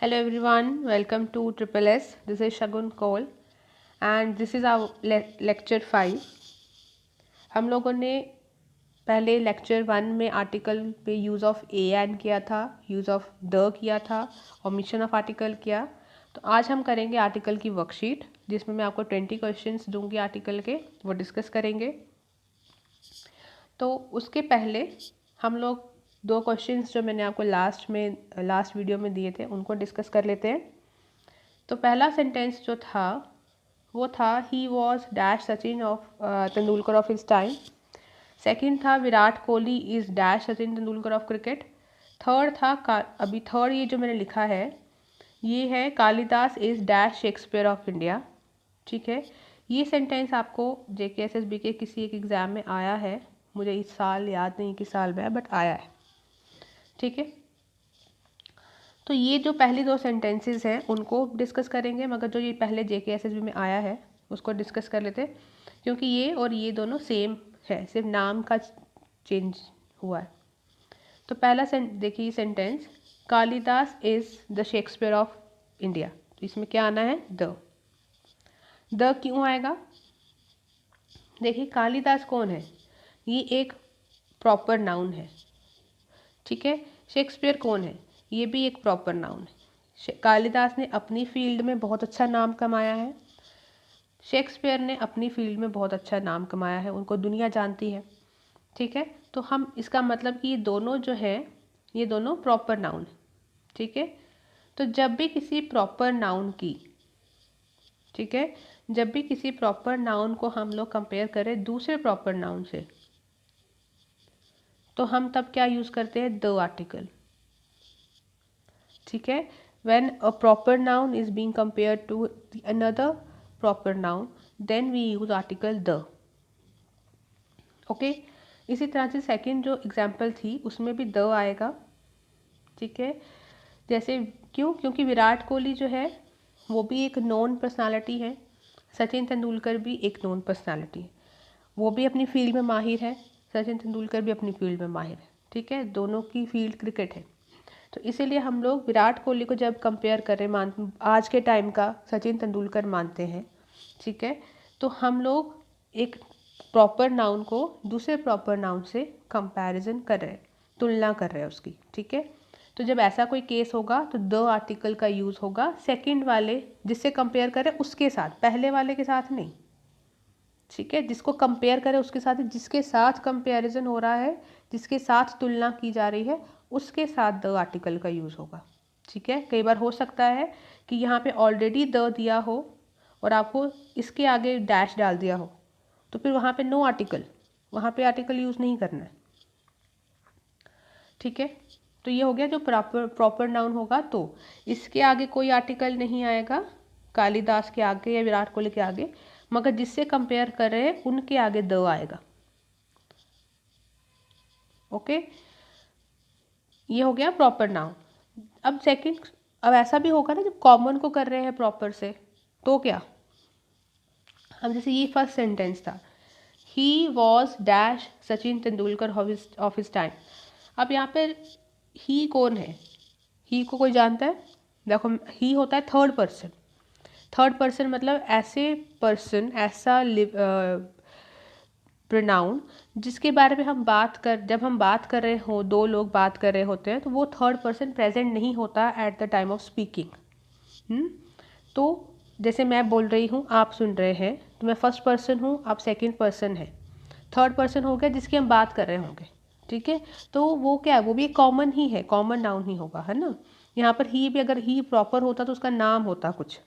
Hello everyone, welcome to Triple S. This is Shagun Kaul and this is our lecture 5. हम लोगों ने पहले lecture 1 में article पे यूज़ ऑफ ए एंड किया था, यूज़ ऑफ द किया था, ओमिशन ऑफ आर्टिकल किया। तो आज हम करेंगे आर्टिकल की वर्कशीट जिसमें मैं आपको 20 क्वेश्चंस दूंगी आर्टिकल के, वो डिस्कस करेंगे। तो उसके पहले हम लोग दो क्वेश्चंस जो मैंने आपको लास्ट वीडियो में दिए थे उनको डिस्कस कर लेते हैं। तो पहला सेंटेंस जो था वो था he was dash Sachin of Tendulkar of his time. Second था Virat Kohli is dash Sachin Tendulkar of cricket. Third था अभी थर्ड ये जो मैंने लिखा है ये है Kalidas is dash Shakespeare of India. ठीक है, ये सेंटेंस आपको JKSSB के किसी एक एग्ज़ाम में आया है, मुझे इस साल याद नहीं किस साल में है बट आया है। ठीक है, तो ये जो पहली दो सेंटेंसेस हैं उनको डिस्कस करेंगे, मगर जो ये पहले JKSSB में आया है उसको डिस्कस कर लेते हैं क्योंकि ये और ये दोनों सेम है, सिर्फ नाम का चेंज हुआ है। तो पहला देखिए sentence Kalidas is the Shakespeare of India. तो इसमें क्या आना है? द क्यों आएगा? देखिए कालिदास कौन है? ये एक प्रॉपर नाउन है। ठीक है, शेक्सपियर कौन है? ये भी एक प्रॉपर नाउन है। कालिदास ने अपनी फील्ड में बहुत अच्छा नाम कमाया है, शेक्सपियर ने अपनी फील्ड में बहुत अच्छा नाम कमाया है, उनको दुनिया जानती है। ठीक है, तो हम इसका मतलब कि ये दोनों जो है ये दोनों प्रॉपर नाउन है। ठीक है, तो जब भी किसी प्रॉपर नाउन की, ठीक है, जब भी किसी प्रॉपर नाउन को हम लोग कंपेयर करें दूसरे प्रॉपर नाउन से तो हम तब क्या यूज़ करते हैं? The article. ठीक है, when a proper noun is being compared to another proper noun then we use article the। Okay, इसी तरह से सेकंड जो एग्जांपल थी उसमें भी द आएगा। ठीक है, जैसे क्योंकि विराट कोहली जो है वो भी एक नोन पर्सनालिटी है, सचिन तेंदुलकर भी एक नोन पर्सनालिटी है, वो भी अपनी फील्ड में माहिर है, सचिन तेंदुलकर भी अपनी फील्ड में माहिर है। ठीक है, दोनों की फील्ड क्रिकेट है, तो इसीलिए हम लोग विराट कोहली को जब कंपेयर करें आज के टाइम का सचिन तेंदुलकर मानते हैं। ठीक है, तो हम लोग एक प्रॉपर नाउन को दूसरे प्रॉपर नाउन से कंपैरिजन कर रहे हैं, तुलना कर रहे हैं उसकी। ठीक है, तो जब ऐसा कोई केस होगा तो द आर्टिकल का यूज़ होगा सेकंड वाले जिससे कंपेयर करें उसके साथ, पहले वाले के साथ नहीं। ठीक है, जिसको कंपेयर करें उसके साथ, जिसके साथ कंपैरिजन हो रहा है, जिसके साथ तुलना की जा रही है उसके साथ द आर्टिकल का यूज़ होगा। ठीक है, कई बार हो सकता है कि यहाँ पे ऑलरेडी द दिया हो और आपको इसके आगे डैश डाल दिया हो, तो फिर वहाँ पे नो आर्टिकल, वहाँ पे आर्टिकल यूज़ नहीं करना है। ठीक है, तो ये हो गया जो प्रॉपर नाउन होगा, तो इसके आगे कोई आर्टिकल नहीं आएगा, कालिदास के आगे या विराट कोहली के आगे, मगर जिससे कंपेयर कर रहे हैं उनके आगे द आएगा। ओके, ये हो गया प्रॉपर नाउन। अब ऐसा भी होगा ना जब कॉमन को कर रहे हैं प्रॉपर से, तो क्या, अब जैसे ये फर्स्ट सेंटेंस था he was dash Sachin Tendulkar of his time. अब यहाँ पर ही कौन है? ही को कोई जानता है? देखो, ही होता है थर्ड पर्सन। थर्ड पर्सन मतलब ऐसे पर्सन, ऐसा प्रोनाउन जिसके बारे में जब हम बात कर रहे हो, दो लोग बात कर रहे होते हैं तो वो थर्ड पर्सन प्रेजेंट नहीं होता at the time of speaking. तो जैसे मैं बोल रही हूँ, आप सुन रहे हैं, तो मैं फर्स्ट पर्सन हूँ, आप सेकंड पर्सन है, थर्ड पर्सन हो गया जिसकी हम बात कर रहे होंगे। ठीक है, तो वो क्या है? वो भी एक कॉमन ही है, कॉमन नाउन ही होगा, है ना। यहाँ पर ही भी, अगर ही प्रॉपर होता तो उसका नाम होता कुछ,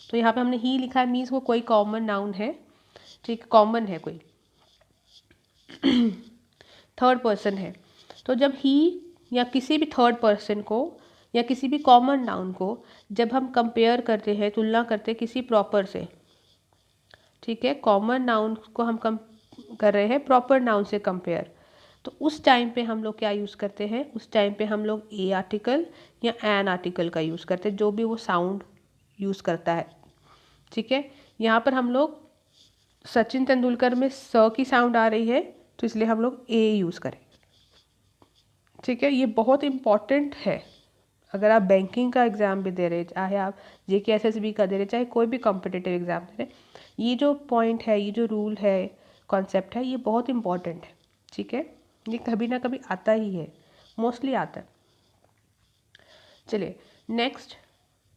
तो यहाँ पे हमने ही लिखा है, मीन्स वो कोई कॉमन नाउन है। ठीक, कॉमन है कोई, थर्ड पर्सन है। तो जब ही या किसी भी थर्ड पर्सन को या किसी भी कॉमन नाउन को जब हम कंपेयर करते हैं, तुलना करते हैं किसी प्रॉपर से, ठीक है, कॉमन नाउन को हम कम कर रहे हैं प्रॉपर नाउन से कंपेयर, तो उस टाइम पे हम लोग क्या यूज़ करते हैं? उस टाइम पे हम लोग ए आर्टिकल या एन आर्टिकल का यूज़ करते हैं, जो भी वो साउंड यूज़ करता है। ठीक है, यहाँ पर हम लोग सचिन तेंदुलकर में स की साउंड आ रही है तो इसलिए हम लोग ए यूज़ करें। ठीक है, ये बहुत इम्पॉर्टेंट है अगर आप बैंकिंग का एग्ज़ाम भी दे रहे हैं, चाहे आप JK SSB का दे रहे हैं, चाहे कोई भी कॉम्पिटिटिव एग्ज़ाम दे रहे हैं, ये जो पॉइंट है, ये जो रूल है, कॉन्सेप्ट है, ये बहुत इंपॉर्टेंट है। ठीक है, ये कभी ना कभी आता ही है, मोस्टली आता है। चलिए नेक्स्ट,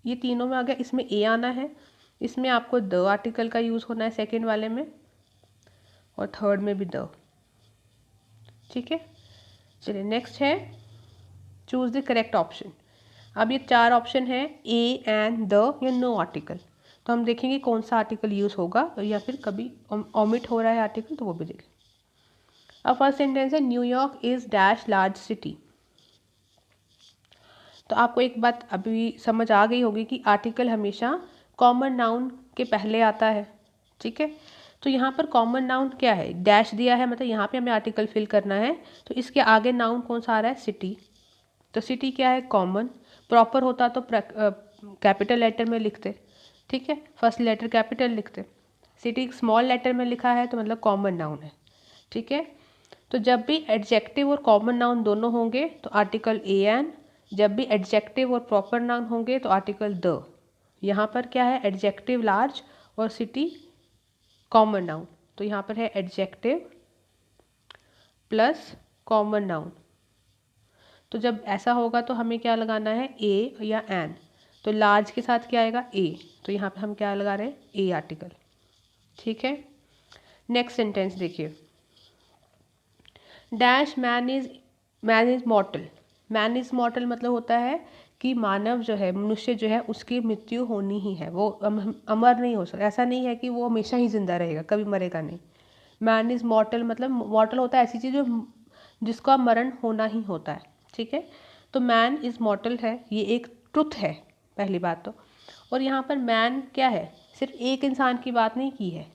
ये तीनों में आ गया, इसमें ए आना है, इसमें आपको द आर्टिकल का यूज़ होना है सेकेंड वाले में, और थर्ड में भी द। ठीक है, चलिए नेक्स्ट है चूज़ द करेक्ट ऑप्शन। अब ये 4 ऑप्शन है, ए एंड द या नो आर्टिकल, तो हम देखेंगे कौन सा आर्टिकल यूज़ होगा, या फिर कभी ओमिट हो रहा है आर्टिकल तो वो भी देखें। अब फर्स्ट सेंटेंस है New York is dash large city. तो आपको एक बात अभी समझ आ गई होगी कि आर्टिकल हमेशा कॉमन नाउन के पहले आता है। ठीक है, तो यहाँ पर कॉमन नाउन क्या है, डैश दिया है, मतलब यहाँ पे हमें आर्टिकल फिल करना है, तो इसके आगे नाउन कौन सा आ रहा है, सिटी। तो सिटी क्या है, कॉमन। प्रॉपर होता तो कैपिटल लेटर में लिखते, ठीक है, फर्स्ट लेटर कैपिटल लिखते। सिटी स्मॉल लेटर में लिखा है तो मतलब कॉमन नाउन है। ठीक है, तो जब भी एडजेक्टिव और कॉमन नाउन दोनों होंगे तो आर्टिकल ए एन, जब भी एडजेक्टिव और प्रॉपर नाउन होंगे तो आर्टिकल द। यहाँ पर क्या है, एडजेक्टिव लार्ज और सिटी कॉमन नाउन, तो यहाँ पर है एडजेक्टिव प्लस कॉमन नाउन। तो जब ऐसा होगा तो हमें क्या लगाना है, ए या एन। तो लार्ज के साथ क्या आएगा, ए, तो यहाँ पे हम क्या लगा रहे हैं, ए आर्टिकल। ठीक है, नेक्स्ट सेंटेंस देखिए, dash man is मॉर्टल। Man is मॉर्टल मतलब होता है कि मानव जो है, मनुष्य जो है, उसकी मृत्यु होनी ही है, वो अमर नहीं हो सकता, ऐसा नहीं है कि वो हमेशा ही जिंदा रहेगा, कभी मरेगा नहीं। मैन इज मॉर्टल मतलब मॉर्टल होता है ऐसी चीज़ जो जिसका मरण होना ही होता है। ठीक है, तो मैन इज मॉर्टल है, ये एक ट्रुथ है पहली बात तो। और यहाँ पर मैन क्या है, सिर्फ एक इंसान की बात नहीं की है।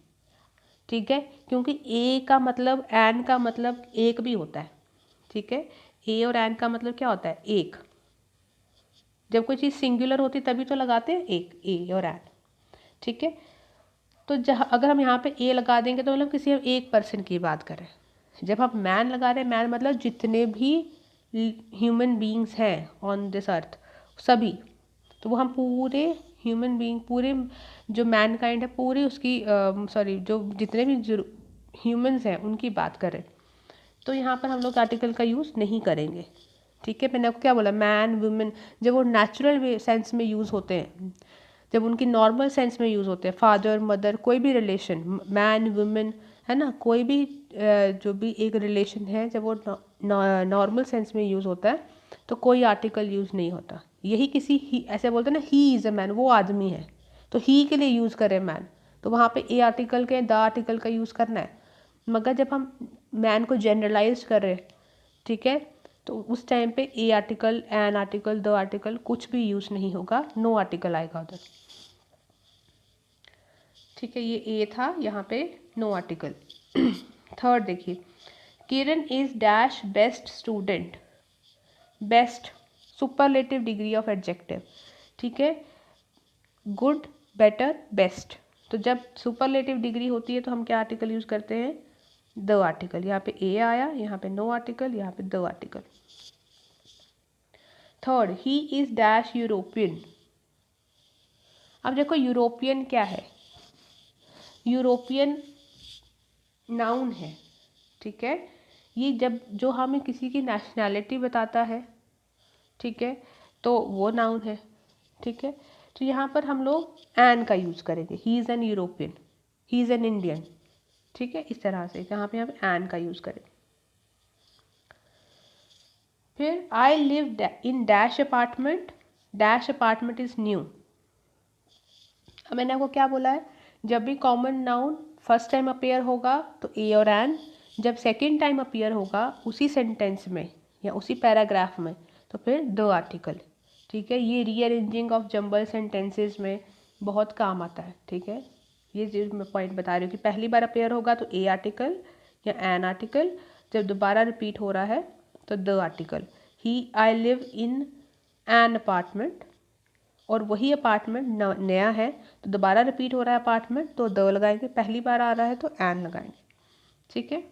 ठीक है, क्योंकि ए का मतलब, एन का मतलब एक भी होता है। ठीक है, ए और एन का मतलब क्या होता है, एक। जब कोई चीज़ सिंगुलर होती तभी तो लगाते हैं एक, ए और एन। ठीक है, तो जहाँ अगर हम यहाँ पे ए लगा देंगे तो मतलब किसी एक पर्सन की बात करें। जब हम मैन लगा रहे हैं, मैन मतलब जितने भी ह्यूमन बींग्स हैं ऑन दिस अर्थ, सभी, तो वो हम पूरे ह्यूमन बींग, पूरे जो मैन काइंड है, पूरी उसकी सॉरी, जो जितने भी ह्यूमंस हैं उनकी बात करें, तो यहाँ पर हम लोग आर्टिकल का यूज़ नहीं करेंगे। ठीक है, मैंने आपको क्या बोला, मैन वुमेन जब वो नेचुरल वे सेंस में यूज़ होते हैं, जब उनकी नॉर्मल सेंस में यूज़ होते हैं, फादर मदर कोई भी रिलेशन, मैन वुमेन है ना, कोई भी जो भी एक रिलेशन है, जब वो नॉर्मल सेंस में यूज़ होता है तो कोई आर्टिकल यूज़ नहीं होता। यही किसी ही ऐसे बोलते हैं ना, ही इज़ अ मैन, वो आदमी है, तो ही के लिए यूज़ करें मैन, तो वहाँ पे ए आर्टिकल के द आर्टिकल का यूज़ करना है। मगर जब हम मैन को जनरलाइज कर रहे हैं, ठीक है, तो उस टाइम पे a article, an article, the article कुछ भी यूज़ नहीं होगा, नो आर्टिकल आएगा उधर। ठीक है, ये ए था, यहाँ पे नो आर्टिकल। थर्ड देखिए, Kiran is dash best student. Best superlative degree of adjective. ठीक है, गुड, बेटर, बेस्ट, तो जब सुपरलेटिव डिग्री होती है तो हम क्या आर्टिकल यूज़ करते हैं, द आर्टिकल। यहाँ पे ए आया, यहाँ पे नो आर्टिकल, यहाँ पे the article. Third, he is dash European. अब देखो यूरोपियन क्या है, यूरोपियन नाउन है। ठीक है, ये जब जो हमें किसी की नेशनैलिटी बताता है, ठीक है, तो वो नाउन है। ठीक है, तो यहाँ पर हम लोग एन का यूज़ करेंगे, he is an European, he is an Indian. ठीक है, इस तरह से यहाँ पे हम एन का यूज़ करेंगे। फिर I live in dash apartment, dash apartment is new. अब मैंने आपको क्या बोला है, जब भी common noun first time appear होगा तो ए और एन, जब सेकेंड टाइम अपीयर होगा उसी सेंटेंस में या उसी पैराग्राफ में तो फिर द आर्टिकल। ठीक है, ये रीअरेंजिंग ऑफ जंबल सेंटेंसेस में बहुत काम आता है। ठीक है, ये जो मैं पॉइंट बता रही हूँ कि पहली बार अपीयर होगा तो ए आर्टिकल या एन आर्टिकल, जब दोबारा रिपीट हो रहा है तो the article. He I live in an apartment, और वही अपार्टमेंट नया है तो दोबारा रिपीट हो रहा है अपार्टमेंट तो द लगाएंगे, पहली बार आ रहा है तो एन लगाएंगे। ठीक है,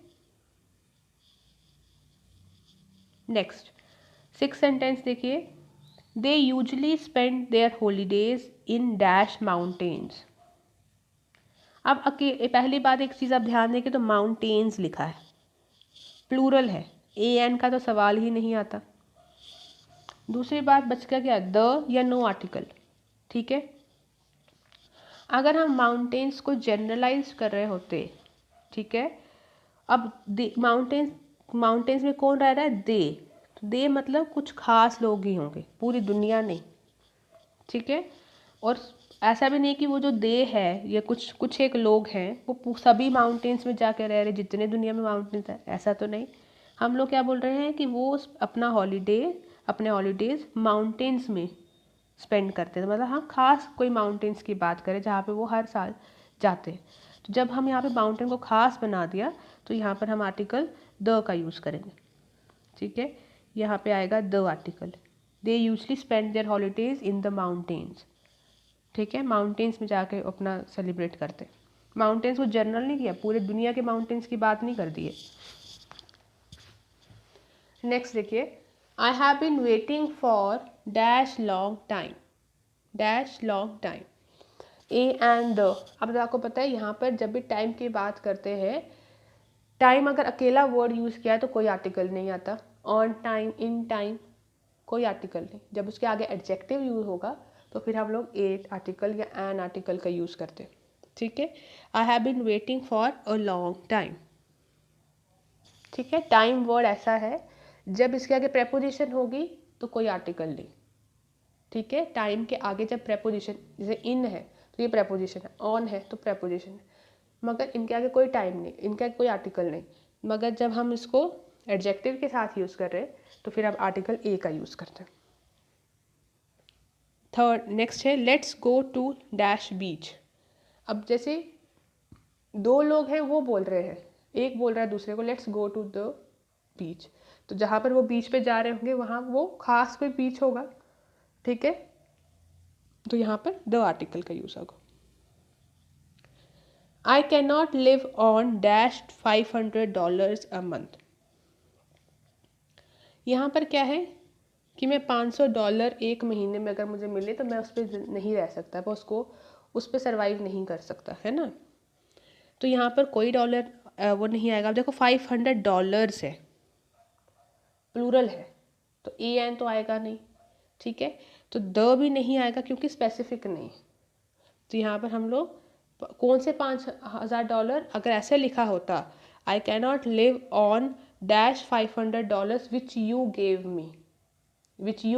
नेक्स्ट 6 सेंटेंस देखिए, they usually spend their holidays in dash mountains. अब पहली बात एक चीज़ आप ध्यान दें कि तो माउंटेन्स लिखा है, प्लूरल है, ए एन का तो सवाल ही नहीं आता। दूसरी बात बच गया क्या, द या नो आर्टिकल। ठीक है, अगर हम माउंटेन्स को जनरलाइज कर रहे होते, ठीक है, अब माउंटेन्स माउंटेन्स में कौन रह रहा है, दे, तो दे मतलब कुछ खास लोग ही होंगे, पूरी दुनिया नहीं। ठीक है, और ऐसा भी नहीं कि वो जो दे है या कुछ कुछ एक लोग हैं वो सभी माउंटेन्स में जाके रह रहे, जितने दुनिया में माउंटेन्स हैं, ऐसा तो नहीं। हम लोग क्या बोल रहे हैं कि वो अपने हॉलीडेज माउंटेन्स में स्पेंड करते हैं, मतलब हाँ खास कोई माउंटेन्स की बात करें जहाँ पे वो हर साल जाते हैं। तो जब हम यहाँ पे माउंटेन को खास बना दिया तो यहाँ पर हम आर्टिकल द का यूज़ करेंगे। ठीक है, यहाँ पे आएगा the article. They usually spend their holidays in the mountains. ठीक है, माउंटेन्स में जाके अपना सेलिब्रेट करते। माउंटेन्स को जनरल नहीं किया, पूरे दुनिया के माउंटेन्स की बात नहीं कर दी है। नेक्स्ट देखिए, I have been waiting for dash long time, dash long time, a and the. अब आपको पता है यहाँ पर जब भी टाइम की बात करते हैं, टाइम अगर अकेला वर्ड यूज़ किया है तो कोई आर्टिकल नहीं आता। ऑन टाइम, इन टाइम, कोई आर्टिकल नहीं। जब उसके आगे एडजेक्टिव यूज होगा तो फिर हम लोग ए आर्टिकल या एन आर्टिकल का यूज़ करते हैं। ठीक है, I have been waiting for a long time. ठीक है, टाइम वर्ड ऐसा है जब इसके आगे प्रेपोजिशन होगी तो कोई आर्टिकल नहीं। ठीक है, टाइम के आगे जब प्रेपोजिशन, जैसे इन है तो ये प्रेपोजिशन है, ऑन है तो प्रेपोजिशन है, मगर इनके आगे कोई टाइम नहीं, इनके आगे कोई आर्टिकल नहीं। मगर जब हम इसको एडजेक्टिव के साथ यूज़ कर रहे हैं तो फिर आप आर्टिकल ए का यूज़ करते हैं। थर्ड नेक्स्ट है, लेट्स गो टू डैश बीच। अब जैसे दो लोग हैं वो बोल रहे हैं, एक बोल रहा है दूसरे को let's go to the beach, तो जहाँ पर वो बीच पे जा रहे होंगे वहाँ वो खास कोई बीच होगा। ठीक है, तो यहाँ पर द आर्टिकल का यूज़ होगा। I can not live on dash $500 a month. यहाँ पर क्या है कि मैं $500 एक महीने में अगर मुझे मिले तो मैं उस पर नहीं रह सकता, मैं उसको उस पर सर्वाइव नहीं कर सकता, है ना। तो यहाँ पर कोई डॉलर वो नहीं आएगा। अब देखो $500 है, प्लूरल है, तो ए एन तो आएगा नहीं। ठीक है, तो द भी नहीं आएगा क्योंकि स्पेसिफिक नहीं है। तो यहाँ पर हम लोग कौन से $5,000, अगर ऐसे लिखा होता I can not live on dash $500 which you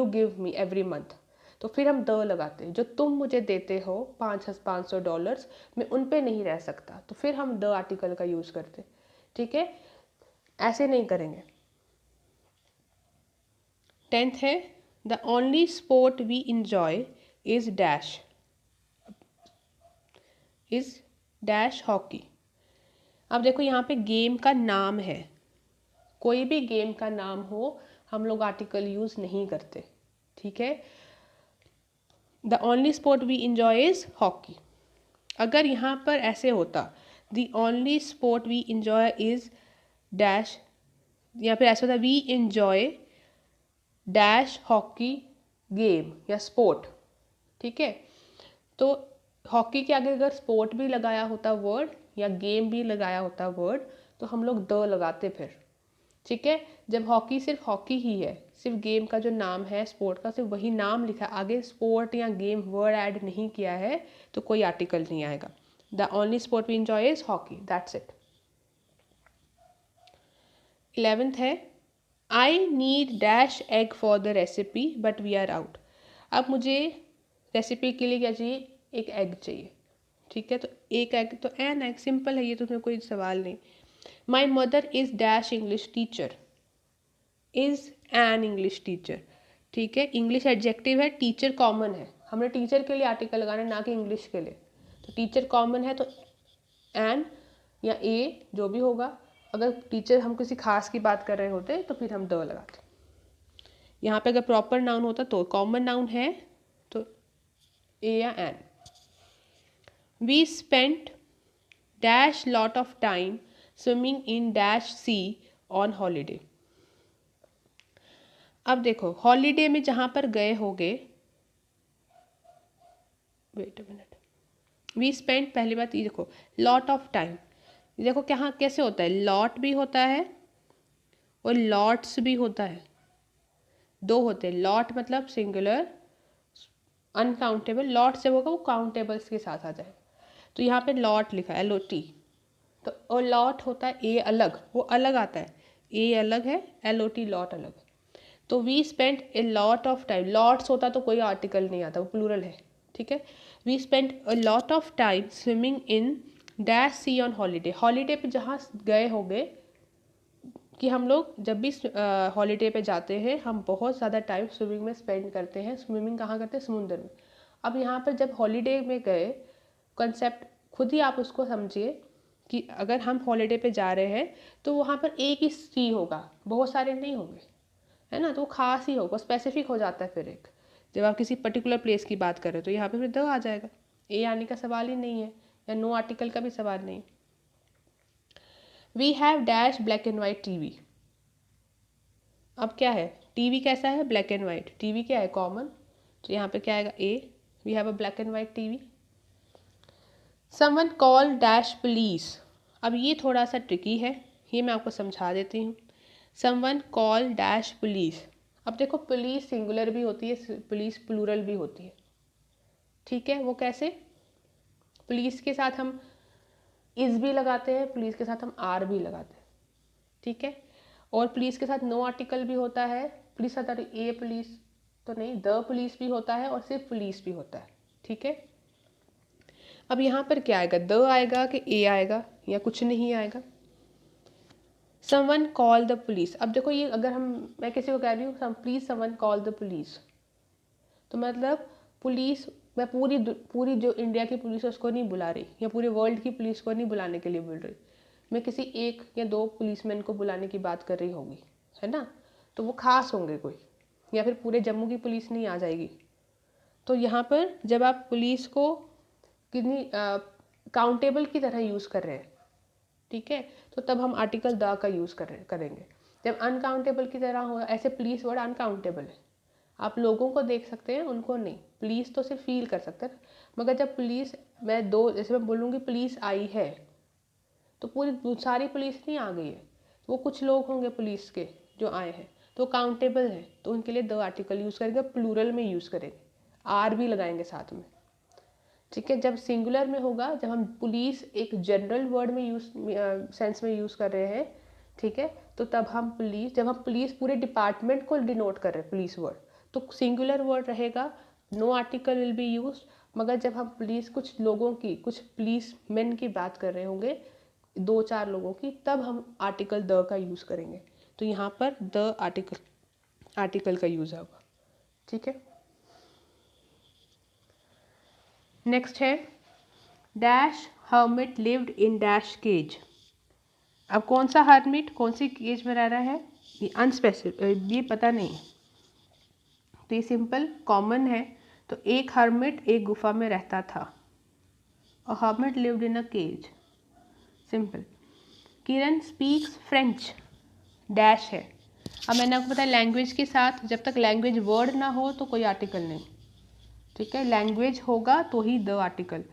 give me every month, तो फिर हम द लगाते, जो तुम मुझे देते हो $500 मैं उन पे नहीं रह सकता, तो फिर हम द आर्टिकल का यूज़ करते। ठीक है, ऐसे नहीं करेंगे। 10th है, the only sport we enjoy is dash, is dash hockey. अब देखो यहाँ पे गेम का नाम है, कोई भी गेम का नाम हो हम लोग आर्टिकल यूज़ नहीं करते। ठीक है, the only sport we enjoy is hockey. अगर यहाँ पर ऐसे होता the only sport we enjoy is dash, या फिर ऐसा होता we enjoy dash hockey game या स्पोर्ट। ठीक है, तो हॉकी के आगे अगर स्पोर्ट भी लगाया होता वर्ड या गेम भी लगाया होता वर्ड तो हम लोग द लगाते फिर। ठीक है, जब हॉकी सिर्फ हॉकी ही है, सिर्फ गेम का जो नाम है स्पोर्ट का सिर्फ वही नाम लिखा है, आगे स्पोर्ट या गेम वर्ड ऐड नहीं किया है तो कोई आर्टिकल नहीं आएगा। The only sport we enjoy is hockey, that's it. 11th है, I need dash egg for the recipe but we are out. अब मुझे रेसिपी के लिए क्या चाहिए, एक एग चाहिए। ठीक है, तो एक एग तो एन एग, सिंपल है ये, तो उसमें कोई सवाल नहीं। My mother is dash English teacher, is an English teacher. ठीक है, इंग्लिश एडजेक्टिव है, टीचर कॉमन है, हमने टीचर के लिए आर्टिकल लगाना है ना कि इंग्लिश के लिए। तो टीचर कॉमन है तो एन या ए जो भी होगा। अगर टीचर हम किसी खास की बात कर रहे होते तो फिर हम द लगाते। यहाँ पे अगर प्रॉपर नाउन होता तो कॉमन नाउन है तो ए या an. We spent dash lot of time swimming in dash sea on holiday. अब देखो हॉलीडे में जहाँ पर गए होगे, wait a minute, we spend, पहली बात ये देखो लॉट ऑफ टाइम, देखो क्या कैसे होता है, लॉट भी होता है और लॉट्स भी होता है, दो होते हैं। लॉट मतलब सिंगुलर अनकाउंटेबल, लॉट से होगा वो काउंटेबल्स के साथ आ जाए। तो यहाँ पे लॉट लिखा है LOT, तो और लॉट होता है ए अलग, वो अलग आता है, ए अलग है, LOT लॉट अलग। तो we spend a lot of time, lots होता तो कोई आर्टिकल नहीं आता, वो प्लूरल है, ठीक है। We spend a lot of time swimming in dash sea on holiday, holiday पे जहाँ गए होंगे, कि हम लोग जब भी हॉलीडे पे जाते हैं हम बहुत ज़्यादा टाइम स्विमिंग में स्पेंड करते हैं। स्विमिंग कहाँ करते हैं, समुद्र में। अब यहाँ पर जब हॉलीडे में गए, कॉन्सेप्ट खुद ही आप उसको समझिए कि अगर हम हॉलीडे पे जा रहे हैं तो वहाँ पर एक ही सी होगा, बहुत सारे नहीं होंगे, है ना, तो वो खास ही होगा, स्पेसिफिक हो जाता है। फिर एक जब आप किसी पर्टिकुलर प्लेस की बात करें तो यहाँ पे फिर द आ जाएगा, ए आने का सवाल ही नहीं है, या नो आर्टिकल का भी सवाल नहीं। We have dash black and white TV, अब क्या है, टीवी कैसा है, ब्लैक एंड वाइट, टीवी क्या है, कॉमन, तो यहाँ पे क्या आएगा a, we have a black and white TV. Someone call dash police, अब ये थोड़ा सा ट्रिकी है, ये मैं आपको समझा देती हूँ। समवन कॉल डैश पुलिस, अब देखो पुलिस सिंगुलर भी होती है, पुलिस प्लूरल भी होती है, ठीक है। वो कैसे, पुलिस के साथ हम इज भी लगाते हैं, पुलिस के साथ हम आर भी लगाते हैं, ठीक है। और पुलिस के साथ नो आर्टिकल भी होता है, पुलिस साथ ए पुलिस तो नहीं, द पुलिस भी होता है और सिर्फ पुलिस भी होता है, ठीक है। अब यहाँ पर क्या आएगा, द आएगा कि ए आएगा या कुछ नहीं आएगा। समवन कॉल द पुलिस, अब देखो ये अगर मैं किसी को कह रही हूँ please someone call the police, तो मतलब पुलिस, मैं पूरी जो इंडिया की पुलिस है उसको नहीं बुला रही, या पूरे वर्ल्ड की पुलिस को नहीं बुलाने के लिए बोल रही, मैं किसी एक या दो पुलिसमैन को बुलाने की बात कर रही होगी, है ना, तो वो खास होंगे कोई, या फिर पूरे जम्मू की पुलिस नहीं आ जाएगी। तो यहाँ पर जब आप पुलिस को कितनी काउंटेबल की तरह यूज़ कर रहे हैं, ठीक है, तो तब हम आर्टिकल द का यूज़ करेंगे। जब अनकाउंटेबल की तरह हो, ऐसे पुलिस वर्ड अनकाउंटेबल है, आप लोगों को देख सकते हैं, उनको नहीं, पुलिस तो सिर्फ फील कर सकते हैं। मगर जब पुलिस, मैं दो, जैसे मैं बोलूँगी पुलिस आई है, तो पूरी सारी पुलिस नहीं आ गई है, वो कुछ लोग होंगे पुलिस के जो आए हैं, तो काउंटेबल है, तो उनके लिए द आर्टिकल यूज़ करेंगे, प्लूरल में यूज़ करेंगे, आर भी लगाएंगे साथ में, ठीक है। जब सिंगुलर में होगा, जब हम पुलिस एक जनरल वर्ड में सेंस में यूज़ कर रहे हैं, ठीक है, तो तब हम पुलिस, जब हम पुलिस पूरे डिपार्टमेंट को डिनोट कर रहे हैं पुलिस वर्ड, तो सिंगुलर वर्ड रहेगा, no article will be use. मगर जब हम पुलिस कुछ लोगों की, कुछ पुलिस मैन की बात कर रहे होंगे, 2-4 लोगों की, तब हम आर्टिकल द का यूज़ करेंगे, तो यहाँ पर द आर्टिकल का यूज़ होगा, ठीक है। नेक्स्ट है dash hermit lived in dash cage, अब कौन सा हर्मिट कौन सी केज में रह रहा है, ये अनस्पेसिफिक, ये पता नहीं, तो ये सिंपल कॉमन है, तो एक हर्मिट एक गुफा में रहता था, a hermit lived in a cage, simple. Kiran speaks French dash है, अब मैंने आपको बताया लैंग्वेज के साथ जब तक लैंग्वेज वर्ड ना हो तो कोई आर्टिकल नहीं, ठीक है, लैंग्वेज होगा तो ही the article,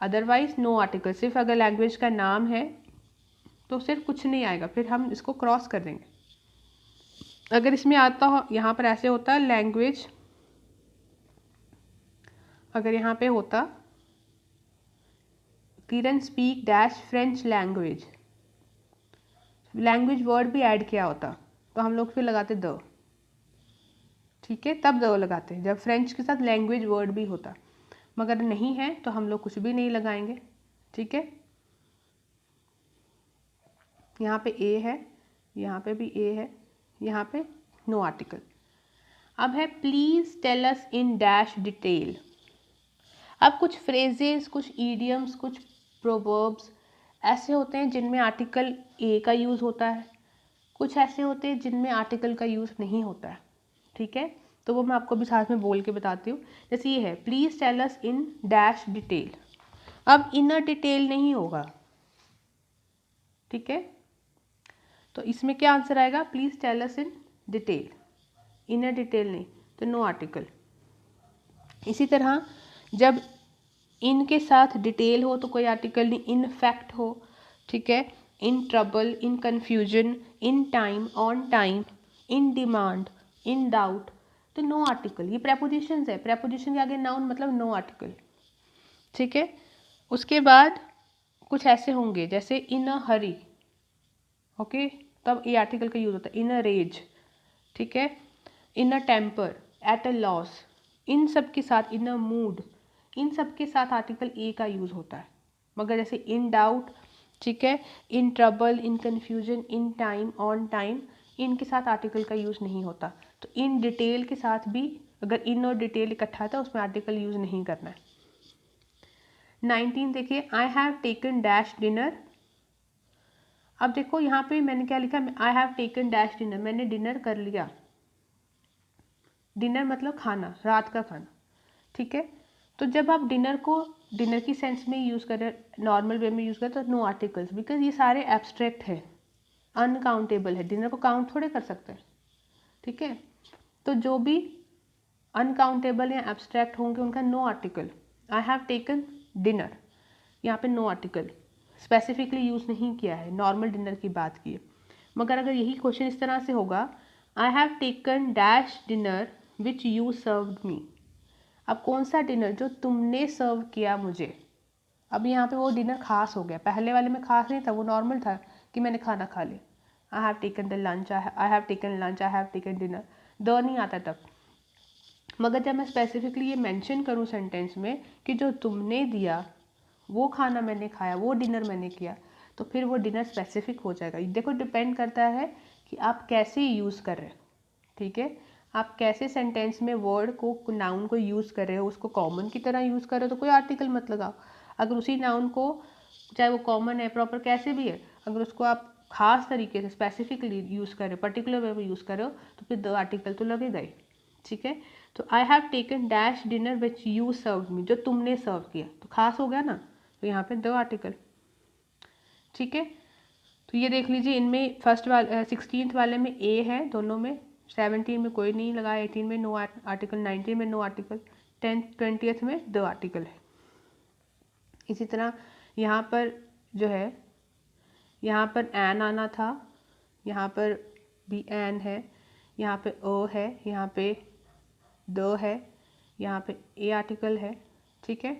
otherwise no article. सिर्फ अगर लैंग्वेज का नाम है तो सिर्फ कुछ नहीं आएगा, फिर हम इसको क्रॉस कर देंगे। अगर इसमें आता हो, यहाँ पर ऐसे होता है लैंग्वेज, अगर यहाँ पे होता Kiran speak dash French language, language word भी ऐड किया होता, तो हम लोग फिर लगाते द, ठीक है, तब द लगाते हैं जब फ्रेंच के साथ लैंग्वेज वर्ड भी होता, मगर नहीं है तो हम लोग कुछ भी नहीं लगाएंगे, ठीक है। यहाँ पे ए है, यहाँ पे भी ए है, यहाँ पे नो आर्टिकल। अब है please tell us in dash detail, अब कुछ फ्रेजेस, कुछ ईडियम्स, कुछ प्रोवर्ब्स ऐसे होते हैं जिनमें आर्टिकल ए का यूज़ होता है, कुछ ऐसे होते हैं जिनमें आर्टिकल का यूज़ नहीं होता है, ठीक है, तो वो मैं आपको भी साथ में बोल के बताती हूँ। जैसे ये है please tell us in dash detail, अब इनर डिटेल नहीं होगा, ठीक है, तो इसमें क्या आंसर आएगा, please tell us in detail, inner detail नहीं तो नो आर्टिकल। इसी तरह जब इन के साथ डिटेल हो तो कोई आर्टिकल नहीं, इन फैक्ट हो, ठीक है, in trouble, in confusion, in time, on time, in demand, in doubt, तो नो आर्टिकल। ये प्रेपोजिशंस है, प्रेपोजिशन के आगे नाउन मतलब नो आर्टिकल, ठीक है। उसके बाद कुछ ऐसे होंगे जैसे इन अ हरी, ओके, तब ये आर्टिकल का यूज होता है। इन अ रेज, ठीक है, इन अ टेम्पर, एट अ लॉस, इन सब के साथ इन अ मूड, इन सब के साथ आर्टिकल ए का यूज होता है। मगर जैसे इन डाउट, ठीक है, in trouble, in confusion, in time, on time, इनके साथ आर्टिकल का यूज नहीं होता। तो इन डिटेल के साथ भी अगर इन और डिटेल इकट्ठा था उसमें आर्टिकल यूज नहीं करना है। 19 देखिए, I have taken dash dinner. अब देखो यहाँ पे मैंने क्या लिखा, आई हैव टेकन डैश डिनर, मैंने डिनर कर लिया। डिनर मतलब खाना, रात का खाना, ठीक है। तो जब आप डिनर को डिनर की सेंस में यूज़ करें, नॉर्मल वे में यूज़ करें, तो नो आर्टिकल्स, बिकॉज ये सारे एब्स्ट्रैक्ट है, अनकाउंटेबल है, डिनर को काउंट थोड़े कर सकते हैं, ठीक है। तो जो भी अनकाउंटेबल या एब्स्ट्रैक्ट होंगे उनका no article. I have taken dinner, यहाँ पे नो आर्टिकल स्पेसिफिकली यूज़ नहीं किया है, नॉर्मल डिनर की बात की है। मगर अगर यही क्वेश्चन इस तरह से होगा, I have taken dash dinner which you served me. अब कौन सा डिनर, जो तुमने सर्व किया मुझे। अब यहाँ पे वो डिनर खास हो गया, पहले वाले में खास नहीं था, वो नॉर्मल था कि मैंने खाना खा लिया। आई have taken the lunch, I have taken lunch, I have taken dinner, the नहीं आता तब। मगर जब मैं स्पेसिफिकली ये मेंशन करूँ सेंटेंस में कि जो तुमने दिया वो खाना मैंने खाया, वो डिनर मैंने किया, तो फिर वो डिनर स्पेसिफिक हो जाएगा। देखो डिपेंड करता है कि आप कैसे यूज़ कर रहे हैं, ठीक है। आप कैसे सेंटेंस में वर्ड को, नाउन को यूज़ कर रहे हो, उसको कॉमन की तरह यूज़ कर रहे हो तो कोई आर्टिकल मत लगाओ। अगर उसी नाउन को, चाहे वो कॉमन है, प्रॉपर, कैसे भी है, अगर उसको आप खास तरीके से स्पेसिफिकली यूज़ कर रहे हो, पर्टिकुलर वे में यूज़ कर रहे हो, तो फिर दो आर्टिकल तो लगेगा ही, ठीक है। तो I have taken dash dinner which you serve me, जो तुमने सर्व किया, तो खास हो गया ना, तो यहाँ पे दो आर्टिकल, ठीक है। तो ये देख लीजिए, इनमें फर्स्ट वाले 16th वाले में ए है दोनों में, 17 में कोई नहीं लगा, 18 में नो आर्टिकल, 19 में नो आर्टिकल, 10th 20th में दो आर्टिकल है। इसी तरह यहाँ पर जो है, यहाँ पर एन आना था, यहाँ पर भी एन है, यहाँ पे ओ है, यहाँ पे द है, यहाँ पे ए आर्टिकल है, ठीक है।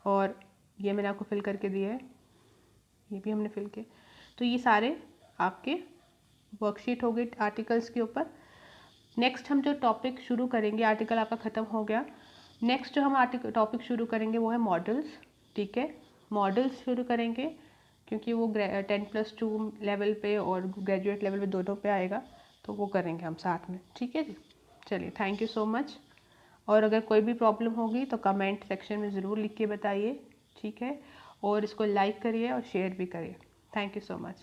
और ये मैंने आपको फिल करके दिया है, ये भी हमने फिल किया। तो ये सारे आपके वर्कशीट हो गई आर्टिकल्स के ऊपर। नेक्स्ट हम जो टॉपिक शुरू करेंगे, आर्टिकल आपका ख़त्म हो गया, नेक्स्ट जो हम आर्टिकल टॉपिक शुरू करेंगे वो है मॉडल्स, ठीक है। मॉडल्स शुरू करेंगे क्योंकि वो 10+2 लेवल पे और ग्रेजुएट लेवल पे दोनों पे आएगा, तो वो करेंगे हम साथ में, ठीक है जी। चलिए, थैंक यू सो मच। और अगर कोई भी प्रॉब्लम होगी तो कमेंट सेक्शन में ज़रूर लिख के बताइए, ठीक है। और इसको लाइक करिए और शेयर भी करिए। Thank you so much.